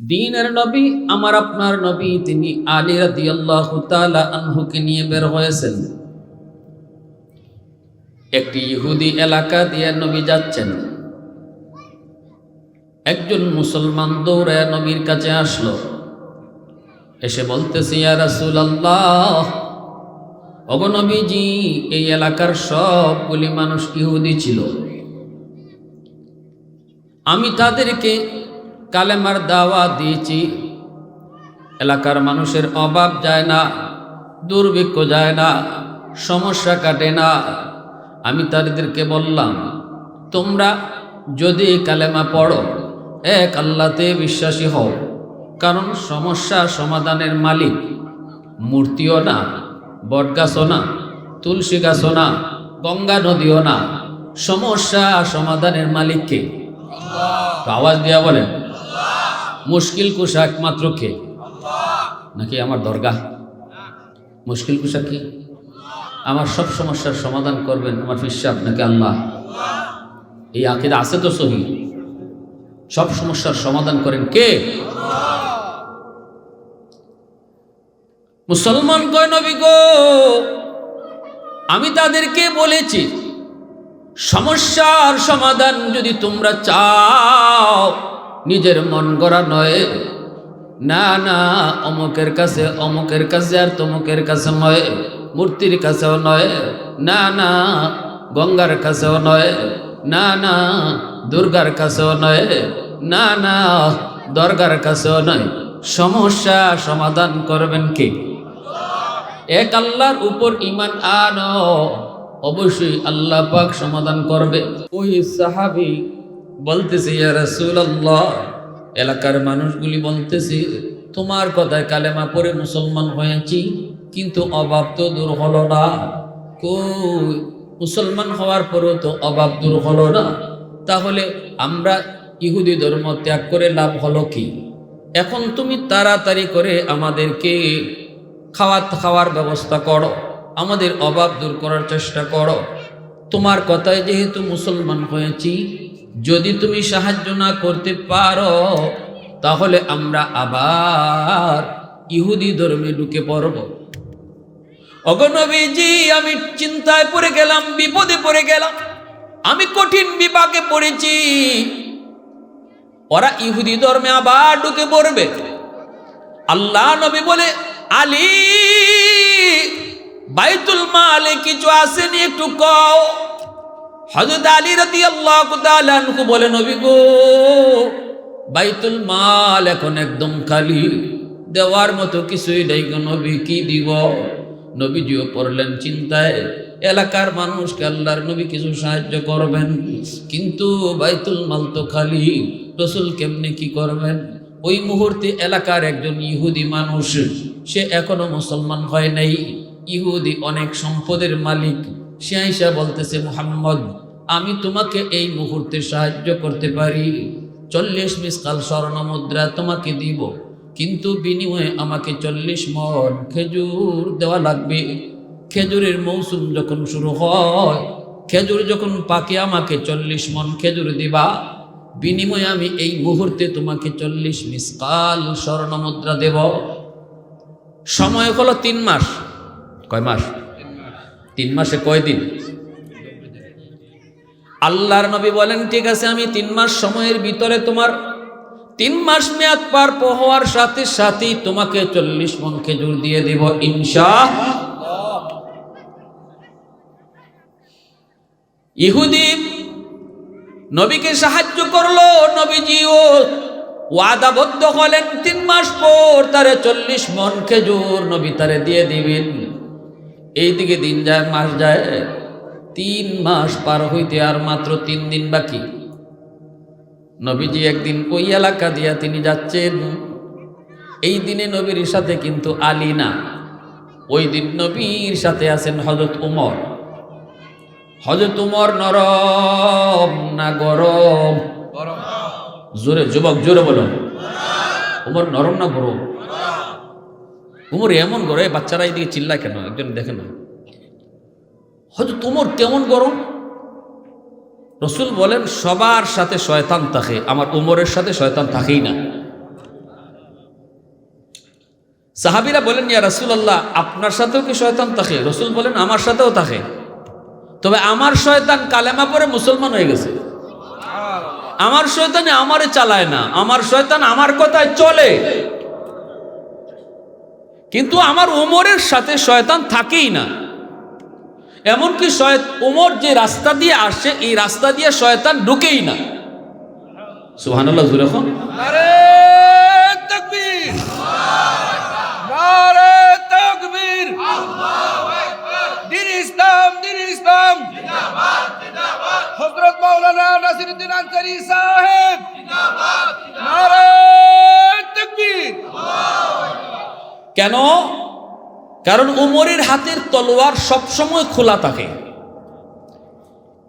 দ্বীনের নবী আমার আপনার নবী তিনি আলী রাদিয়াল্লাহু তাআলা আনহুকে নিয়ে বের হয়েছেন। একটি ইহুদি এলাকা দিয়ে নবী যাচ্ছেন। একজন মুসলমান দৌড়ায় নবীর কাছে আসলো, এসে বলতেছে, ইয়া রাসূলুল্লাহ, ওগো নবীজি, এই এলাকার সবগুলি মানুষ ইহুদি ছিল, আমি তাদেরকে কালেমার দাওয়াত দিয়েছি, এলাকার মানুষের অভাব যায় না, দুর্ভিক্ষ যায় না, সমস্যা কাটে না। আমি তাদেরকে বললাম, তোমরা যদি কালেমা পড়ো, এক আল্লাহতে বিশ্বাসী হও, কারণ সমস্যা সমাধানের মালিক মূর্তিও না, বটগাছও না, তুলসী গাছও না, গঙ্গা নদীও না, সমস্যা সমাধানের মালিককে আওয়াজ দিয়া বলেন, মুশকিল কুশা একমাত্র কে? নাকি আমার দরগা? মুশকিল কুশা কি? আমার সব সমস্যার সমাধান করবেন আমার ফিসাব নাকি আল্লাহ? এই আকীদা আছে তো সহি? সব সমস্যার সমাধান করেন কে? মুসলমান কয়, নবী গো, আমি তাদেরকে বলেছি সমস্যার সমাধান যদি তোমরা চাও, নিজের মন গড়া নয়, না না, অমুকের কাছে আর তমুকের কাছে নয়, মূর্তির কাছেও নয়, না না, গঙ্গার কাছেও নয়, না না, দুর্গার কাছেও নয়, না না, দরগার কাছেও নয়, সমস্যা সমাধান করবেন কে? এক আল্লাহর উপর ঈমান আনো, অবশ্যই আল্লাহ পাক সমাধান করবে। ওই সাহাবী বলতেছে, ইয়া রাসূলুল্লাহ, এলাকার মানুষগুলি বলতেছে, তোমার কথায় কালেমা পড়ে মুসলমান হয়েছি, কিন্তু অভাব তো দূর হলো না। কই, মুসলমান হওয়ার পরেও তো অভাব দূর হলো না, তাহলে আমরা ইহুদি ধর্ম ত্যাগ করে লাভ হলো কি? এখন তুমি তাড়াতাড়ি করে আমাদেরকে খাওয়ার ব্যবস্থা করো, আমাদের অভাব দূর করার চেষ্টা করো। তোমার কথায় যেহেতু মুসলমান হয়েছি, যদি তুমি সাহায্য না করতে পারো, তাহলে আমরা আবার ইহুদি ধর্মে ঢুকে পড়ব। ওগো নবীজি, আমি চিন্তায় পড়ে গেলাম, বিপদে পড়ে গেলাম, আমি কঠিন বিপাকে পড়েছি। ওরা ইহুদি ধর্মে আবার ঢুকে পড়বে। আল্লাহ নবী বলে, আলী, বাইতুল মালে কিছু আসেনি, একটু কও। হযরত আলী রাদিয়াল্লাহু তাআলা আনহু বলে, নবী গো, বাইতুল মাল এখন একদম খালি, দেওয়ার মতো কিছুই নেই গো নবী, কি দিব? নবীজিও পড়লেন চিন্তায়, এলাকার মানুষকে আল্লাহর নবী কিছু সাহায্য করবেন, কিন্তু বাইতুল মাল তো খালি, রাসূল কেমনে কি করবেন? ওই মুহূর্তে এলাকার একজন ইহুদি মানুষ, সে এখনো মুসলমান হয় নাই, ইহুদি অনেক সম্পদের মালিক, সে আইসা বলতেছে, মুহাম্মদ, আমি তোমাকে এই মুহূর্তে সাহায্য করতে পারি, 40 মিসকাল স্বর্ণ মুদ্রা তোমাকে দিব, কিন্তু বিনিময়ে আমাকে 40 মণ খেজুর দেওয়া লাগবে। খেজুরের মৌসুম যখন শুরু হয়, খেজুর যখন পাকে, আমাকে 40 মণ খেজুর দিবা, বিনিময়ে আমি এই মুহূর্তে তোমাকে 40 মিসকাল স্বর্ণ মুদ্রা দেব। সময় হলো 3 মাস। কয় মাস? 3 মাসে কয় দিন? আল্লাহর নবী বলেন, ঠিক আছে, আমি 3 মাস সময়ের ভিতরে, তোমার 3 মাস মেয়াদ পার হওয়ার সাথে সাথেই তোমাকে 40 মণ খেজুর দিয়ে দেব ইনশাআল্লাহ। ইহুদি নবীকে সাহায্য করলো, নবীজিও ওয়াদাবদ্ধ হলেন 3 মাস পর তারে 40 মণ খেজুর নবী তারে দিয়ে দিবেন। এইদিকে দিন যায়, মাস যায়, 3 মাস পার হইতে আর মাত্র 3 দিন বাকি। নবীজি একদিন ওই এলাকা দিয়া তিনি যাচ্ছেন। এই দিনে নবীর সাথে কিন্তু আলী না, ওই দিন নবীর সাথে আছেন হযরত উমর। হযরত উমর নরম না গরম? জোরে, যুবক জোরে বলুন, উমর নরম না গরম? উমর এমন গরম, বাচ্চারা এইদিকে চিল্লায় কেন? একজন দেখে না, হযরত উমর কেমন গরম? রাসূল বলেন, সবার সাথে শয়তান থাকে, আমার উমরের সাথে শয়তান থাকেই না। সাহাবীরা বলেন, ইয়া রাসূলুল্লাহ, আপনার সাথেও কি শয়তান থাকে? রাসূল বলেন, আমার সাথেও থাকে, তবে আমার শয়তান কালেমা পড়ে মুসলমান হয়ে গেছে। আমার শয়তানে আমারে চালায় না, আমার শয়তান আমার কথায় চলে, কিন্তু আমার ওমরের সাথে শয়তান থাকেই না। এমনকি ওমর যে রাস্তা দিয়ে আসে, এই রাস্তা দিয়ে শয়তান ঢুকেই না। সুবহানাল্লাহ, জোরে বলুন। নারে তাকবীর, নারে তাকবীর, আল্লাহু আকবার। দ্বীন ইসলাম, দ্বীন ইসলাম জিন্দাবাদ, জিন্দাবাদ। হযরত মাওলানা নাসিরউদ্দিন আনসারী সাহেব জিন্দাবাদ, জিন্দাবাদ। নারে তাকবীর, আল্লাহু আকবার। কেন? কারণ উমরের হাতের তলোয়ার সবসময় খোলা থাকে।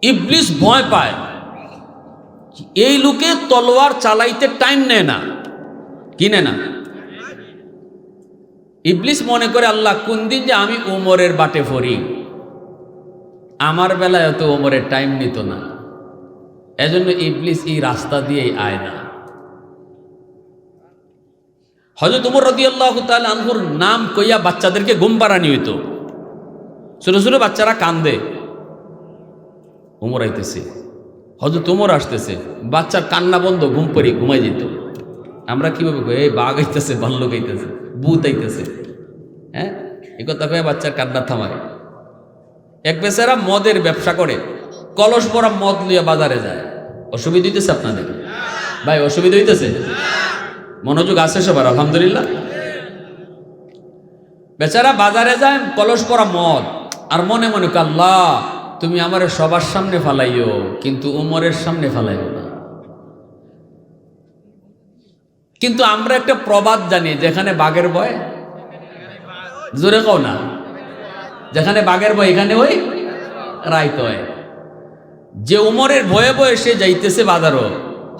ইবলিস ভয় পায়, এই লোকে তলোয়ার চালাইতে টাইম নেয় না, কিনে না। ইবলিস মনে করে, আল্লাহ কোন দিন যে আমি উমরের বাটে পড়ি, আমার বেলায় তো উমরের টাইম নিত না, এজন্য ইবলিস এই রাস্তা দিয়েই আয় না। হযরত উমর রাদিয়াল্লাহু তাআলা আনহুর নাম কইয়া বাচ্চাদেরকে ঘুম পাড়ানি হইতো। ছোট ছোট বাচ্চারা কান্দে, উমর আইতেছে, হযরত উমর আসতেছে, বাচ্চার কান্না বন্ধ, ঘুম পড়ি ঘুমাই যেত। আমরা কিভাবে কই, এই বাঘ আইতেছে, ভাল্লুক আইতেছে, ভূত আইতেছে, হ্যাঁ, এই কথা কয়ে বাচ্চার কান্না থামায়। এক বেচারা মদের ব্যবসা করে, কলস ভরা মদ লিয়ে বাজারে যায়। অসুবিধা হইতেছে আপনাদের ভাই? অসুবিধা হইতেছে? মনোযোগ আছে সবার? আলহামদুলিল্লাহ। বেচারা বাজারে যায়, কলস পরা মদ, আর মনে মনে আল্লাহ তুমি আমারে সবার সামনে ফালাইও, কিন্তু উমরের সামনে ফালাইও না। কিন্তু আমরা একটা প্রবাদ জানি, যেখানে বাঘের ভয়, জোরে কও না, যেখানে বাঘের ভয় এখানে ওই রাইত হয়। যে উমরের ভয়ে ভয়ে সে যাইতেছে বাজারও,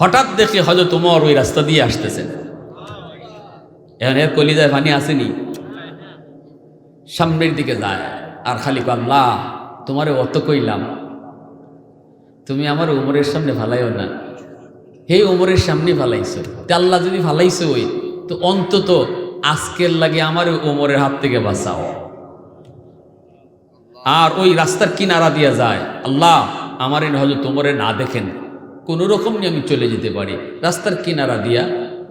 হঠাৎ দেখে হযরত উমর ওই রাস্তা দিয়ে আসতেছেন। এখন এর কলিজায় পানি আসেনি, সামনের দিকে যায় আর খালি আল্লাহ তোমারে অত কইলাম, তুমি আমার উমরের সামনে ফালাইও না। হে উমরের সামনে ফালাইছো, আল্লাহ যদি ফালাইছো ওই, তো অন্তত আজকের লাগে আমার উমরের হাত থেকে বাঁচাও। আর ওই রাস্তার কিনারা দিয়া যায়, আল্লাহ আমার হয়তো তোমারে না দেখেন, কোনো রকম নিয়ে আমি চলে যেতে পারি। রাস্তার কিনারা দিয়া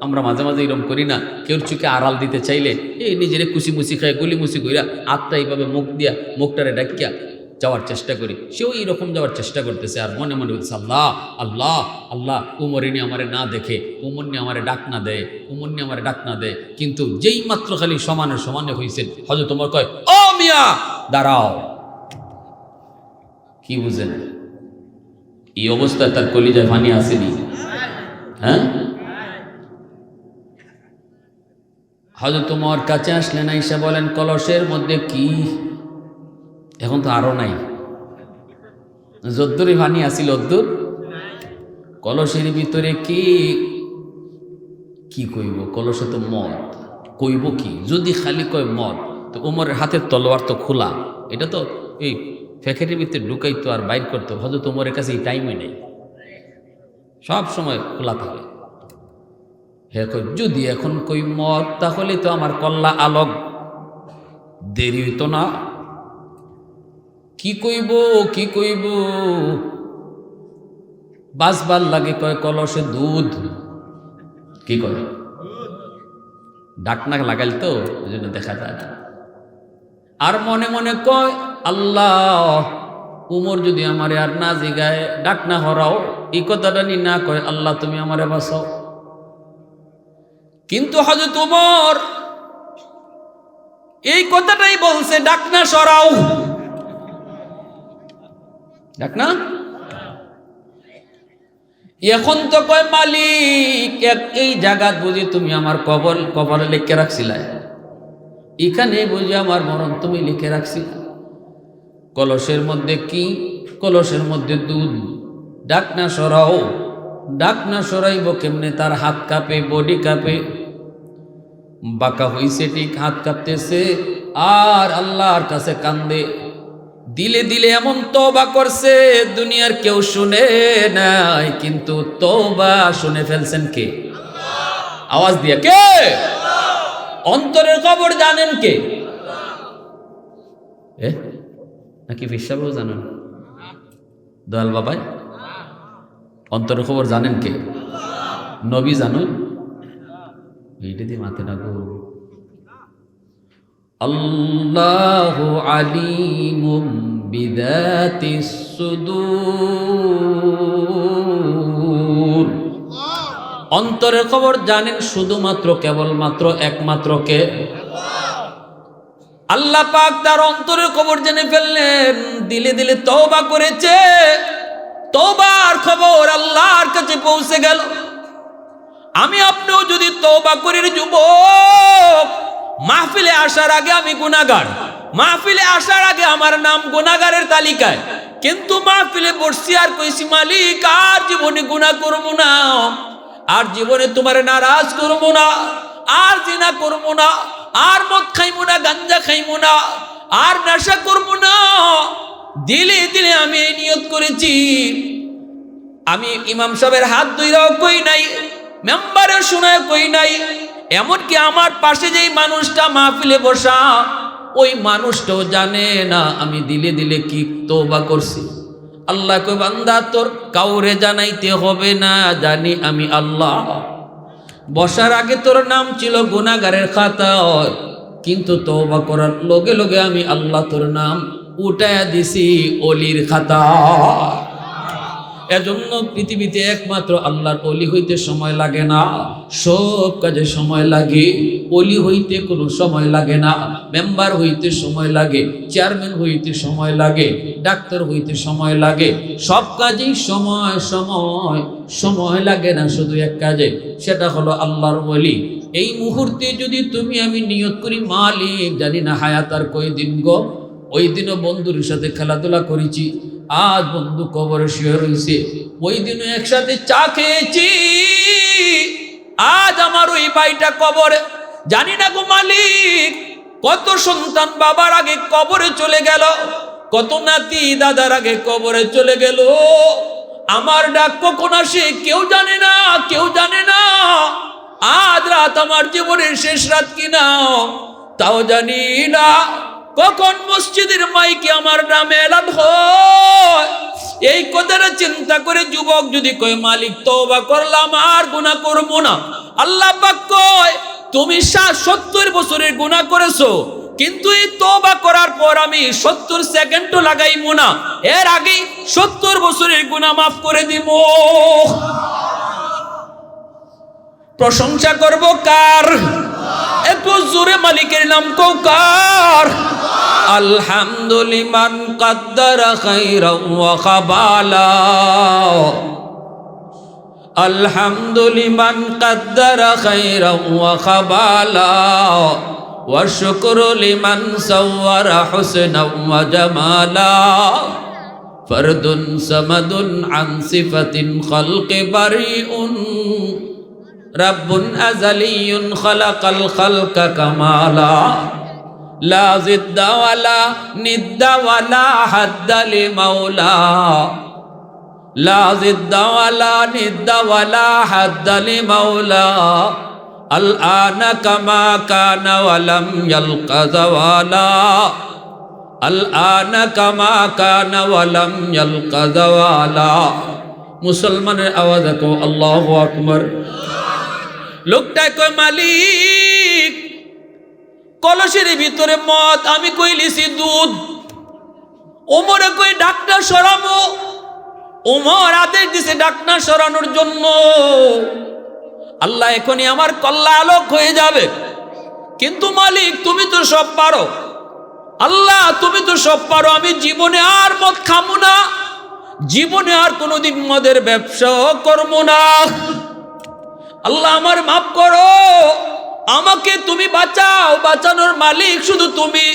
আমরা মাঝে মাঝে এরকম করি না, কেউ চোখে আড়াল দিতে চাইলে এই নিজেরে কুচি খায়, গুলিমুচি কইরা আত্মা এইভাবে মুখ দিয়া মুখটারে ডাকিয়া যাওয়ার চেষ্টা করি। সেও এইরকম যাওয়ার চেষ্টা করতেছে, আর মনে মনে বলছে আল্লাহ আল্লাহ আল্লাহ, উমরে নিয়ে আমারে না দেখে, উমর নিয়ে আমারে ডাক না দেয়, উমর নিয়ে আমারে ডাক না দেয়। কিন্তু যেই মাত্র খালি সমানে সমানে হয়েছেন, হযরত উমর কয়, ও মিয়া দাঁড়াও। কি বুঝেন? এই অবস্থায় তার কলিজায় পানি আসেনি? হ্যাঁ, হযরত উমর কাছে আসলেন, আইসা বলেন, কলসের মধ্যে কি? এখন তো আরো নাই, যদ্দুরই পানি আসিল অদ্দুর, কলসের ভিতরে কি? কি কইব? কলসে তো মদ, কইব কি? যদি খালি কয় মদ, তো উমরের হাতের তলোয়ার তো খোলা, এটা তো এই প্যাকেটের ভিতরে ঢুকাইতো আর বাইর করতো। হযরত উমরের কাছে এই টাইমই নেই, সব সময় খোলা থাকে। হ্যাঁ, যদি এখন কই মদ, তাহলে তো আমার কল্লা আলোক, দেরি হইতো না। কি কইব কি কইব? বাসবার লাগে, কয় কলসে দুধ। কি কয়? ডাকনা লাগাইল তো, ওই জন্য দেখা যায় না। আর মনে মনে কয়, আল্লাহ উমর যদি আমারে আর না জিগায়, ডাক না হরাও, এই কথাটা নি না কয়, আল্লাহ তুমি আমারে বাঁচাও। কিন্তু হযরত উমর এই কথাটাই বলছে, ডাক না সরাও, ডাক না। এখন তো কয়, মালিক এই জায়গাত বুঝি তুমি আমার কবরে লিখে রাখছিলা, এখানে বুঝি আমার মরণ তুমি লিখে রাখছিলা। কলসের মধ্যে কি? কলসের মধ্যে দুধ। ডাক না সরাও, ডাক না সরাইব কেমনে? তার হাত কাঁপে, বডি কাঁপে, বাঁকা হইছে ঠিক, হাত কাঁপতেছে, আর আল্লাহর কাছে কান্দে। দিলে দিলে এমন তওবা করছে, দুনিয়ার কেউ শুনে নাই, কিন্তু তওবা শুনে ফেলছেন কে? আওয়াজ দিয়ে কে? অন্তরের খবর জানেন কে? নাকি পেশাবও জানেন? দয়াল বাবাই অন্তরের খবর জানেন কে? নবী জানেন? এইটা দিয়ে মাথে না গো। আল্লাহু আলিমুম বিযাতিস সুদূর। অন্তরের খবর জানেন শুধুমাত্র কেবলমাত্র একমাত্র কে? আল্লাহ পাক তার অন্তরের খবর জেনে ফেললেন, দিলে দিলে তওবা করেছে, তওবার খবর আল্লাহর কাছে পৌঁছে গেল। আমি আপনিও যদি তওবা করি যুবক, মাহফিলে আসার আগে আমি গুনাহগার, মাহফিলে আসার আগে আমার নাম গুনাহগারের তালিকায়, কিন্তু মাহফিলে বসছি আর কইছি মালিক আর জীবনে গুনাহ করব না, আর জীবনে তোমার নারাজ করব না, আর জিনা করব না, আর মদ খাইব না, গাঞ্জা খাইব না, আর নেশা করব না। দিলে দিলে আমি এই নিয়ত করেছি। আমি ইমাম সাহেবের হাত ধইরাও কই নাই, মেম্বারে শোনায় কই নাই, এমনকি আমার পাশে যেই মানুষটা মাহফিলে বসা ওই মানুষটাও জানে না আমি দিলে দিলে কি তওবা করছি। আল্লাহ কই বান্দা তোর কাউরে জানাইতে হবে না, জানি আমি আল্লাহ। বসার আগে তোর নাম ছিল গুনাহগারের খাতায়, কিন্তু তওবা করার লগে লগে আমি আল্লাহ তোর নাম উঠায়া দিছি ওলির খাতায়। এজন্য পৃথিবীতে একমাত্র আল্লাহর ওলি হইতে সময় লাগে না, সব কাজে সময় লাগে। ওলি হইতে কোনো সময় লাগে না, মেম্বার হইতে সময় লাগে, চেয়ারম্যান হইতে সময় লাগে, ডাক্তার হইতে সময় লাগে, সব কাজেই সময় সময় সময় লাগে না, শুধু এক কাজে, সেটা হলো আল্লাহর ওলি। এই মুহূর্তে যদি তুমি আমি নিয়ত করি মালিক জানি না হায়াত আর কয়দিন গো, ওই দিনও বন্ধুর সাথে খেলাধুলা করেছি, আজ বন্ধু কবরে শুয়ে রয়েছে, ওই দিনও একসাথে চা খেয়েছি, আজ আমার ওই ভাইটা কবরে। জানি না গো মালিক কত সন্তান বাবার আগে কবরে চলে গেল, কত নাতি দাদার আগে কবরে চলে গেল। আমার ডাক কখন আসে কেউ জানে না, কেউ জানে না। আজ রাত আমার জীবনের শেষ রাত কিনা তাও জানি না, কখন মসজিদের মাইকে আমার নামে এলান হয়। এই কথাটা চিন্তা করে যুবক যদি কয় মালিক তওবা করলাম আর গুনাহ করব না, আল্লাহ পাক কয় তুমি 70 বছরের গুনাহ করেছো, কিন্তু এই তওবা করার পর আমি 70 সেকেন্ডও লাগাইবো না, এর আগেই 70 বছরের গুনাহ মাফ করে দিব। প্রশংসা করব কার? একটু জোরে মালিকের নাম কও কার? আলহামদুলিমান কাদ্দারা খাইরাও ওয়া খাবালা, আলহামদুলিমান কাদ্দারা খাইরাও ওয়া খাবালা, ওয়া শুকরু লিমান সাওয়ারা হুসনাও ওয়া জামালা, ফরদুন সামাদুন আন সিফাতিন খালকি বারিউন, রাব্বুন আযালিয়ুন খালাকাল খালকা কামালা, লা জিদ্দা ওয়ালা নিদ্দা ওয়ালা হাদ্দা লিমাওলা, লা জিদ্দা ওয়ালা নিদ্দা ওয়ালা হাদ্দা লিমাওলা, আল আনা কামা কানা ওয়ালাম ইয়ালকা যাওয়ালা, আল আনা কামা কানা ওয়ালাম ইয়ালকা যাওয়ালা। মুসলমানের আওয়াজ কো আল্লাহু আকবার। লোকটা কয় মালিক কলসের ভিতরে মদ, আমি কইলিছি দুধ। ওমরে কই ডাক্তার সরামো, ওমর আদেশ দিছে ডাক্তার সরানোর জন্য। আল্লাহ এখনই আমার কল্লা আলোক হয়ে যাবে, কিন্তু মালিক তুমি তো সব পারো, আল্লাহ তুমি তো সব পারো, আমি জীবনে আর মদ খামু না, জীবনে আর কোনোদিন মদের ব্যবসাও করবো না। আল্লাহ আমার মাফ করো, আমাকে তুমি বাঁচাও, বাঁচানোর মালিক শুধু তুমি।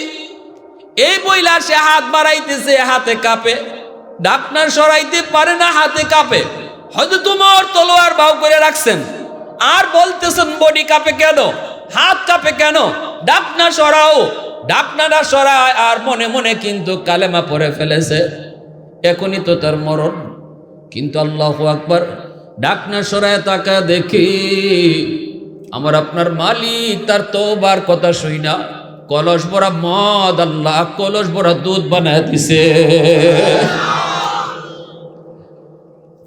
এই বইলা সে হাত বাড়াইতেছে, হাতে কাঁপে, ডাক্তার সরাইতে পারে না, হাতে কাঁপে। হয়তো তোমার তলোয়ার বাউ করে রাখছেন, আর বলতেছেন বডি কাঁপে কেন, হাত কাঁপে কেন, ডাক্তার সরাও। ডাক্তাররা সরায় আর মনে মনে কিন্তু কালেমা পড়ে ফেলেছে, এখনই তো তার মরণ। কিন্তু আল্লাহু আকবার, ডাক্তার সরায় তাকা দেখি আমার আপনার মালিক তার তওবার কথা শুই না কলস ভরা মদ আল্লাহ কলস ভরা দুধ বানায় দিছে।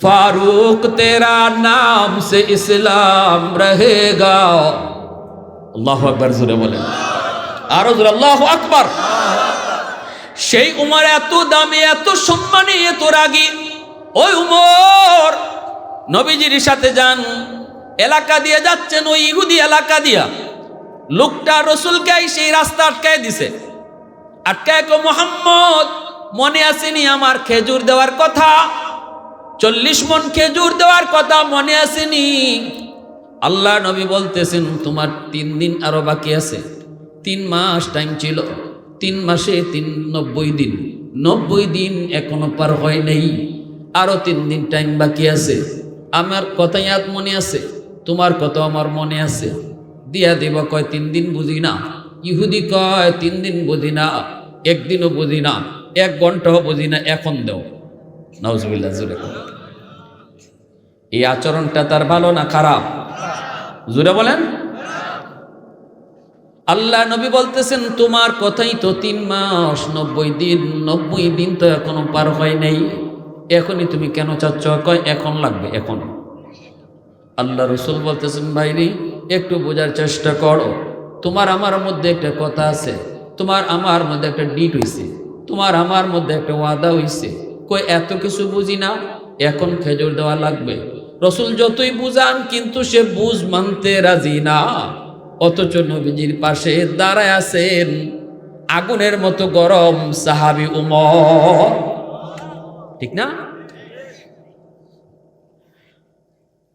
फारूक तेरा नाम से इस्लाम रहेगा। আল্লাহু আকবার জোরে বলেন, আরো জোরে আল্লাহু আকবার। সেই উমর এত দামি, এত সম্মানী, এত রাগী। ওই উমর নবীজির সাথে যান, এলাকা দিয়ে যাচ্ছেন, ওই ইহুদি এলাকা দিয়া লোকটা রসুলকে সেই রাস্তা আটকায় দিছে। আটকায় কো মুহাম্মদ মনে আসেনি আমার খেজুর দেওয়ার কথা, 40 মণ খেজুর দেওয়ার কথা মনে আসেনি? আল্লাহ নবী বলতেছেন তোমার 3 দিন আরো বাকি আছে। 3 মাস টাইম ছিল, 3 মাসে 90 দিন, 90 দিন এখনো পার হয় নাই, আরো 3 দিন টাইম বাকি আছে। আমার কথা ইয়াদ মনে আছে, তোমার কথা আমার মনে আছে, দিয়া দেব। কয় 3 দিন বুঝি না। ইহুদি কয় 3 দিন বুঝি না, 1 দিনও বুঝি না, 1 ঘন্টাও বুঝি না, এখন দেও। নাউজুবিল্লাহ জোরে। এই আচরণটা তার ভালো না খারাপ? জোরে বলেন। আল্লাহ নবী বলতেছেন তোমার কথাই তো 3 মাস 90 দিন, 90 দিন তো এখনো পার হয় নাই, এখনই তুমি কেন চাচ্ছ? কয় এখন লাগবে, এখন। আল্লাহ রসুল বলতেছেন ভাইরি একটু বোঝার চেষ্টা করো, তোমার আমার মধ্যে একটা কথা আছে, তোমার আমার মধ্যে একটা ডিট হইছে, তোমার আমার মধ্যে একটা ওয়াদা হইছে। কই এত কিছু বুঝি না, এখন খেজুর দেওয়া লাগবে। রসুল যতই বুঝান কিন্তু সে বুঝ মানতে রাজি না। অথচ নবীজির পাশে দাঁড়ায় আছেন আগুনের মতো গরম সাহাবী উমর, ঠিক না?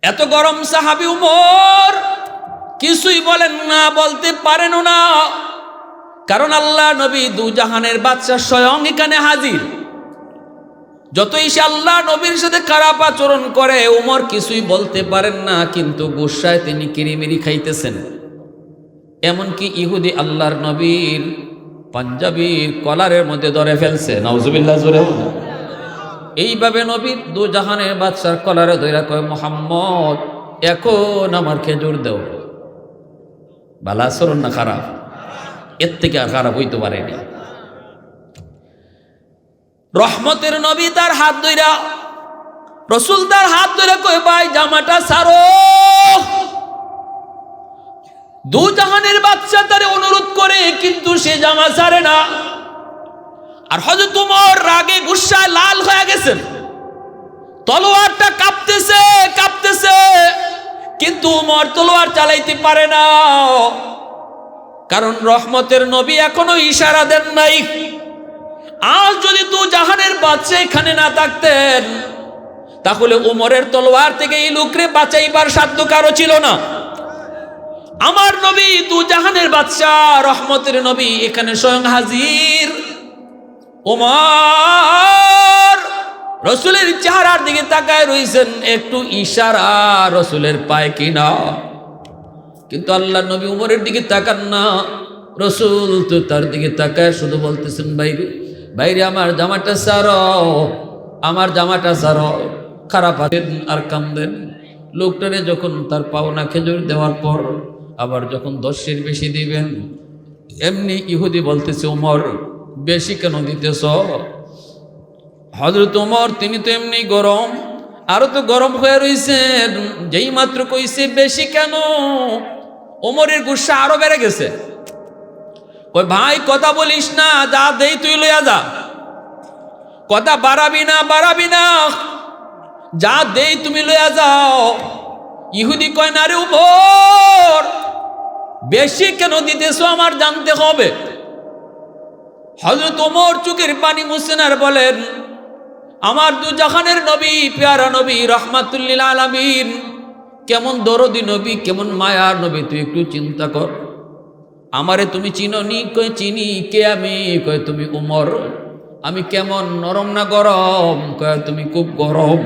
এত গরম সাহাবী উমর কিছুই বলেন না, বলতে পারেন না, কারণ আল্লাহ নবী দুজাহানের বাদশা স্বয়ং এখানে হাজির। যতই সে আল্লাহ নবীর সাথে খারাপ আচরণ করে উমর কিছুই বলতে পারেন না, কিন্তু গুসায় তিনি কিরিমিরি খাইতেছেন। এমনকি ইহুদি আল্লাহর নবীর পাঞ্জাবির কলারের মধ্যে ধরে ফেলছে। নাউজুবিল্লাহ জোরে। এইভাবে নবীর দুজাহানের বাদশার কলারে ধরে কয় মুহাম্মদ এখন আমার খেজুর দেও। ভালো আচরণ না খারাপ? এর থেকে আর খারাপ হইতে পারেনি। রহমতের নবী তার হাত ধইরা, রসুল তার হাত ধরে কই ভাই জামাটা ছাড়ো। দুজাহানের বাদশা তারে অনুরোধ করে কিন্তু সে জামা ছাড়ে না। আর হযরত ওমর রাগে গুসায় লাল হয়ে গেছেন, তলোয়ারটা কাঁপতেছে কাঁপতেছে, কিন্তু ওমর তলোয়ার চালাইতে পারে না, কারণ রহমতের নবী এখনো ইশারা দেন নাই। আজ যদি দুজাহানের বাদশা এখানে না থাকতেন তাহলে ওমরের তলোয়ার থেকে এই লোকরে বাঁচাইবার সাধ্য কারো ছিল না। আমার নবী দুজাহানের বাদশা রহমতের নবী এখানে স্বয়ং হাজির। ওমর রসুলের চেহারার দিকে তাকায় রইছেন, একটু ইশারা রসুলের পায় কিনা, কিন্তু আল্লাহ নবী উমরের দিকে তাকান না। রসুল তো তার দিকে তাকায় শুধু বলতেছেন বাইরে বাইরে আমার জামাটা ছাড়ো, আমার জামাটা ছাড়ো। খারাপ আছেন আর কামদেন। লোকটারে যখন তার পাওনা খেজুর দেওয়ার পর আবার যখন 10-এর বেশি দিবেন, এমনি ইহুদি বলতেছে ওমর বেশি কেন দিতেছ? হযরত ওমর তিনি তো এমনি গরম, আরো তো গরম হয়ে রইছেন। যেই মাত্র কইছে বেশি কেন, ওমরের গুসা আরো বেড়ে গেছে। কই ভাই কথা বলিস না, যা দেই তুই লইয়া যা, কথা বাড়াবি না বাড়াবি না, যা দেই তুমি লইয়া যাও। ইহুদি কয় না রে ওমর বেশি কেন দিতেছো আমার জানতে হবে। হযরত ওমর চোখের পানি মুছেন আর বলেন আমার দুজাহানের নবী পেয়ারা নবী রাহমাতুল লিল আলামিন, কেমন দরদি নবী, কেমন মায়ার নবী, তুই একটু চিন্তা কর। আমারে তুমি চিনো নি? কই চিনি। কে আমি? কয় তুমি ওমর। আমি কেমন নরম না গরম? কয় তুমি খুব গরম।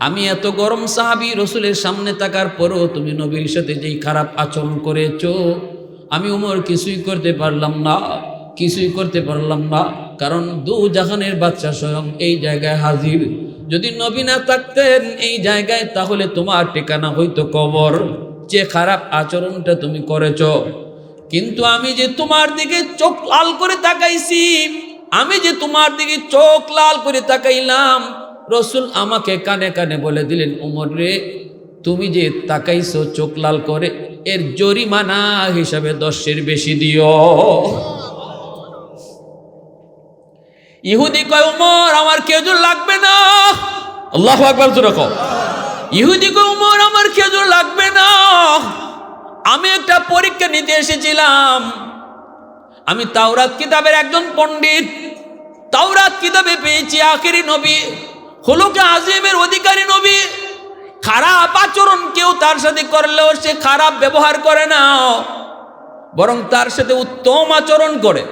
আমি এত গরম সাহাবী, রসুলের সামনে থাকার পরও তুমি নবীর সাথে যেই খারাপ আচরণ করেছো, আমি ওমর কিছুই করতে পারলাম না, কিছুই করতে পারলাম না, কারণ দুজাহানের বাদশা স্বয়ং এই জায়গায় হাজির। যদি নবী না থাকতেন এই জায়গায় তাহলে তোমার ঠিকানা হইতো কবর। যে খারাপ আচরণটা তুমি করেছ। কিন্তু আমি যে তোমার দিকে চোখ লাল করে তাকাইছি, আমি যে তোমার দিকে চোখ লাল করে তাকাইলাম, রসুল আমাকে কানে কানে বলে দিলেন, উমর রে, তুমি যে তাকাইছো চোখ লাল করে, এর জরিমানা হিসাবে 10-এর বেশি দিও। ইহুদি কয়, উমর আমার খেজুর লাগবে না। আল্লাহু আকবার জোরে কও। ইহুদি কয়, উমর আমার খেজুর লাগবে না, আমি একটা পরীক্ষা নিতে এসেছিলাম। আমি তাওরাত কিতাবের একজন পণ্ডিত, তাওরাত কিতাবে পেয়েছি আখেরি নবী, খুলুকে আজিমের অধিকারী নবী। খারাপ আচরণ কেউ তার সাথে করলেও সে খারাপ ব্যবহার করে না, বরং তার সাথে উত্তম আচরণ করে।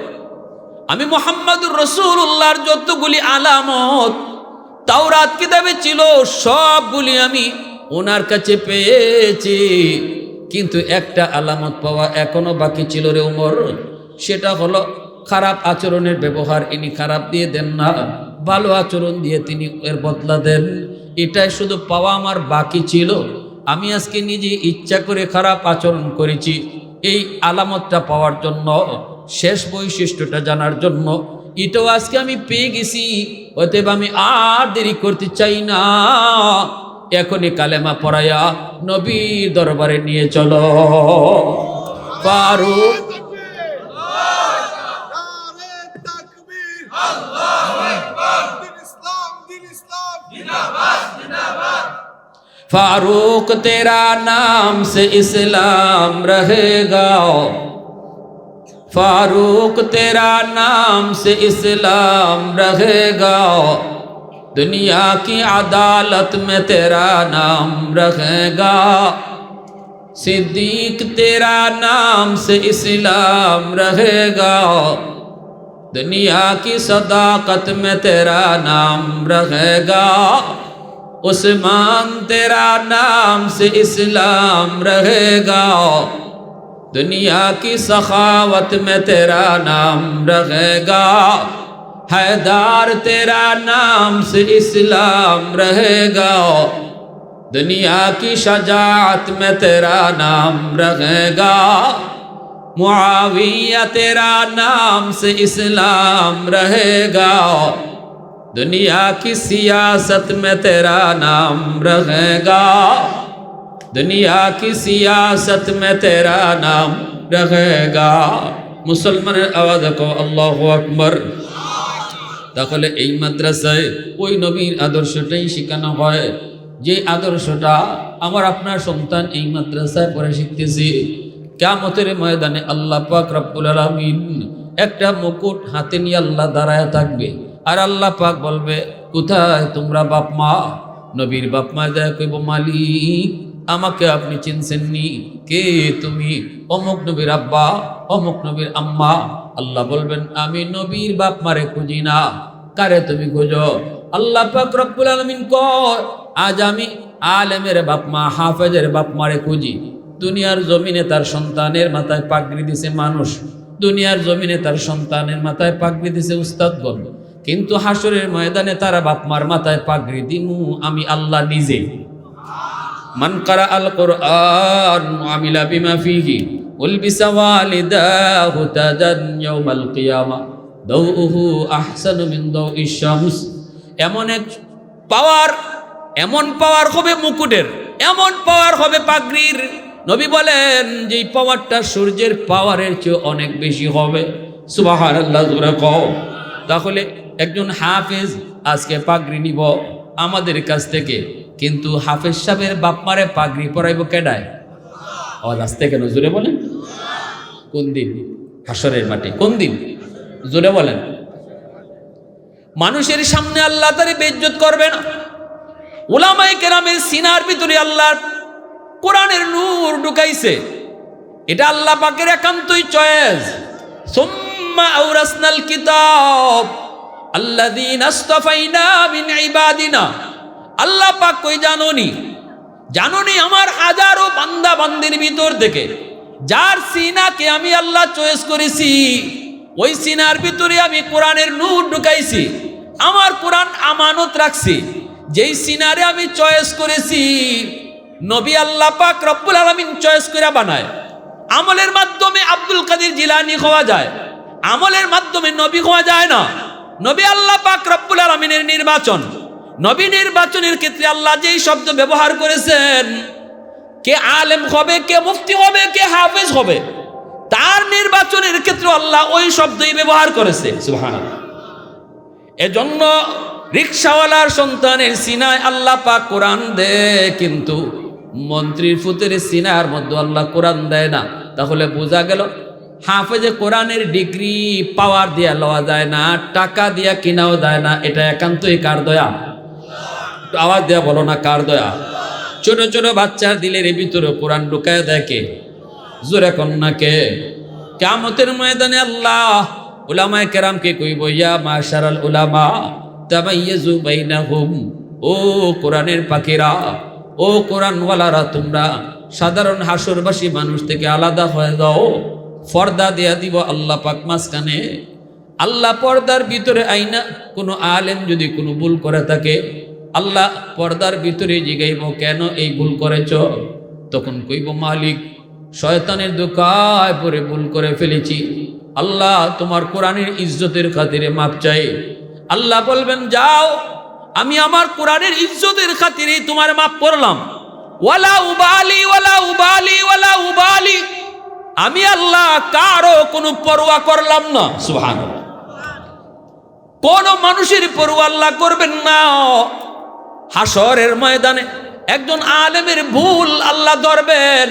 আমি মুহাম্মদুর রাসূলুল্লাহর যতগুলি আলামত তাওরাত কিতাবে ছিল সবগুলি আমি ওনার কাছে পেয়েছি, কিন্তু একটা আলামত পাওয়া এখনো বাকি ছিল রে উমর, সেটা হলো খারাপ আচরণের ব্যবহার ইনি খারাপ দিয়ে দেন না, ভালো আচরণ দিয়ে তিনি এর বদলা দেন। এটাই শুধু পাওয়া আমার বাকি ছিল। আমি আজকে নিজে ইচ্ছা করে খারাপ আচরণ করেছি, এই আলামতটা পাওয়ার জন্য, শেষ বৈশিষ্ট্যটা জানার জন্য। এটাও আজকে আমি পেয়ে গেছি, অতএব আমি আর দেরি করতে চাই না, এখনই কালেমা পড়ায়া নবীর দরবারে নিয়ে চলো। ফারুক फारूक तेरा नाम से इस्लाम रहेगा, फारूक तेरा नाम से इस्लाम रहेगा, दुनिया की अदालत में तेरा नाम रहेगा, सिद्दीक तेरा नाम से इस्लाम रहेगा, दुनिया की सदाकत में तेरा नाम रहेगा, उस्मान तेरा नाम से इस्लाम रहेगा, दुनिया की सखावत में तेरा नाम रहेगा, हैदर तेरा नाम से इस्लाम रहेगा, दुनिया की शजाअत में तेरा नाम रहेगा, मुआविया तेरा नाम से इस्लाम रहेगा, दुनिया की सियासत में तेरा नाम रहेगा, दुनिया की सियासत में तेरा नाम रहेगा। मुसलमाনের আওয়াজ কও আল্লাহু আকবার। তাহলে এই মাদ্রাসায় ওই নবীর আদর্শটাই শেখানো হয়, যে আদর্শটা আমার আপনার সন্তান এই মাদ্রাসায় পড়ে শিখতেছি। কিয়ামতের ময়দানে আল্লাহ পাক রব্বুল আলামিন একটা মুকুট হাতে নিয়ে আল্লাহ দাঁড়ায় থাকবে, আর আল্লাহ পাক বলবে, কোথায় তোমরা বাপ মা? নবীর বাপ মা যায় কইব, মালিক আমাকে আপনি চিনছেননি, কে তুমি? অমুক নবীর আব্বা, অমুক নবীর আম্মা। আল্লাহ বলবেন, আমি নবীর বাপ মারে খুঁজি না, কারে তুমি খুঁজো? আল্লাহ পাক রব্বুল আলামিন কয়, আজ আমি আলেমের বাপ মা, হাফেজের বাপ মারে খুঁজি। দুনিয়ার জমিনে তার সন্তানের মাথায় পাগড়ি দিছে মানুষ, দুনিয়ার জমিনে তার সন্তানের মাথায় পাগড়ি দিছে উস্তাদগণ, কিন্তু হাসরের ময়দানে তারা বাপ মার মাথায় পাগড়ি দিমু আমি আল্লাহ নিজে। মান কারা আল কোরআন আমিলা বিমা ফিহি উলবিসা ওয়ালিদাহু তাজান ইয়াউমাল কিয়ামা দাউহু আহসানু মিন দাউইশ শামস। এমন এক পাওয়ার, এমন পাওয়ার হবে মুকুটের, এমন পাওয়ার হবে পাগড়ির। নবী বলেন যে এই পাওয়ারটা সূর্যের পাওয়ারের চেয়ে অনেক বেশি হবে। সুবহানাল্লাহ জোরে কও। তাহলে একজন হাফেজ আজকে পাগড়ি নিব আমাদের কাছ থেকে, কিন্তু হাফেজ সাহেবের বাপ মারে পাগড়ি পরাইব কেডায়? আওয়াজ আসতে কেন? জোরে বলেন। কোন দিন? হাসরের মাঠে। কোন দিন? জোরে বলেন। মানুষের সামনে আল্লাহ তারে বেইজ্জত করবে না। উলামায়ে কেরামের সিনার ভিতরে আল্লাহর কোরআনের নূর ঢুকাইছে, এটা আল্লাহ পাকের একান্তই চয়েস। সুম্মা আওরাসনাল কিতাব আল্লাযীনা ইসতাফাইনা মিন ইবাদিনা। আল্লাহ পাক কই জানোনি? জানোনি আমার হাজারো বান্দা বান্দির ভিতর থেকে যার সিনাকে আমি আল্লাহ চয়েস করেছি, ওই সিনার ভিতরে আমি কোরআনের নূর ঢুকাইছি, আমার কোরআন আমানত রাখছি। যেই সিনারে আমি চয়েস করেছি, নবী আল্লাহ পাক রব্বুল আলামিন চয়েস করে বানায়। আমলের মাধ্যমে আব্দুল কাদের জিলানী হওয়া যায়, আমলের মাধ্যমে নবী হওয়া যায় না। নবী আল্লাহ পাক রব্বুল আলামিনের নির্বাচন, নবী নির্বাচনের ক্ষেত্রে আল্লাহ যেই শব্দ ব্যবহার করেছেন, কে আলেম হবে, কে মুফতি হবে, কে হাফেজ হবে, তার নির্বাচনের ক্ষেত্রে আল্লাহ ওই শব্দই ব্যবহার করেছে। সুবহানাল্লাহ। এজন্য রিকশাওয়ালার সন্তানের সিনায় আল্লাহ পাক কোরআন দেয়, কিন্তু মন্ত্রীর ফুতের সিনার মধ্যে আল্লাহ কোরআন দেয় না। তাহলে বোঝা গেল হাফেজে কোরআনের ডিগ্রি পাওয়ার দিয়া লওয়া যায় না, টাকা দিয়া কিনাও যায় না। এটা একান্তই কার দয়া? একটু আওয়াজ দেয়া বলো না, কার দয়া? ছোট ছোট বাচ্চার দিলের ভিতরে কোরআন ঢুকায় দেখে, জোরে কন্যাকে কিয়ামতের ময়দানে আল্লাহ উলামায়ে কেরামকে কইব, ইয়া মাশারাল উলামা তামাইয়াজু বাইনাহুম, ও কোরআনের পাখিরা, ও কোরআনওয়ালারা, তোমরা সাধারণ হাসরবাসী মানুষ থেকে আলাদা হয়ে যাও। পর্দা দেয়া দিব আল্লাহ পাক মাঝখানে। আল্লাহ পর্দার ভিতরে আইনা কোনো আলেম যদি কোনো ভুল করে থাকে, আল্লাহ পর্দার ভিতরে জিগাইব, কেন এই ভুল করেছ? তখন কইব, মালিক শয়তানের দোকায় পরে ভুল করে ফেলেছি, আল্লাহ তোমার কোরআনের ইজ্জতের খাতিরে মাপ চাই। আল্লাহ বলবেন, যাও, আমি আমার কোরআনের ইজ্জতের খাতিরে তোমার মাপ করলাম। ওয়ালা উবালি ওয়ালা উবালি ওয়ালা উবালি, আমি আল্লাহ কারো কোনো পরোয়া করলাম না। সুবহানাল্লাহ। কোন মানুষের পরোয়া আল্লাহ করবেন না। হাসরের ময়দানে একজন আলেমের ভুল আল্লাহ ধরবেন,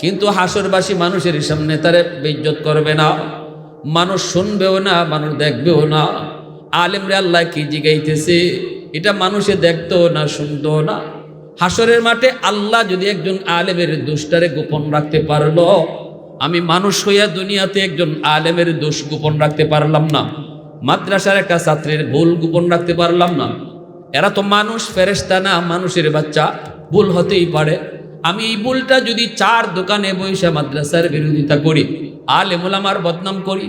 কিন্তু হাসরবাসী মানুষের সামনে তারে বেইজ্জত করবে না, মানুষ শুনবেও না, মানুষ দেখবেও না। আলেমরে আল্লাহ কি জিগাইতেছে এটা মানুষে দেখতো না, শুনতো না। হাসরের মাঠে আল্লাহ যদি একজন আলেমের দোষটারে গোপন রাখতে পারলো, আমি মানুষ হইয়া দুনিয়াতে একজন আলেমের দোষ গোপন রাখতে পারলাম না, মাদ্রাসার একটা ছাত্রের ভুল গোপন রাখতে পারলাম না। এরা তো মানুষ, ফেরেশতা না, মানুষের বাচ্চা, ভুল হতেই পারে। আমি এই ভুলটা যদি চার দোকানে বসে মাদ্রাসার বিরোধিতা করি, আলেম ওলামার বদনাম করি,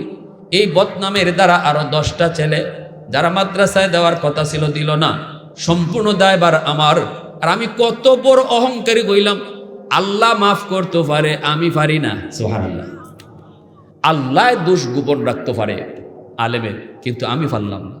এই বদনামের দ্বারা আরো 10টা ছেলে যারা মাদ্রাসায় দেওয়ার কথা ছিল দিল না, সম্পূর্ণ দায়ভার আমার। আর আমি কত বড় অহংকারী হইলাম, আল্লাহ মাফ করতে পারে, আমি পারি না। সুবহানাল্লাহ। আল্লাহ দোষ গোপন রাখতে পারে আলেমের, কিন্তু আমি পারলাম না।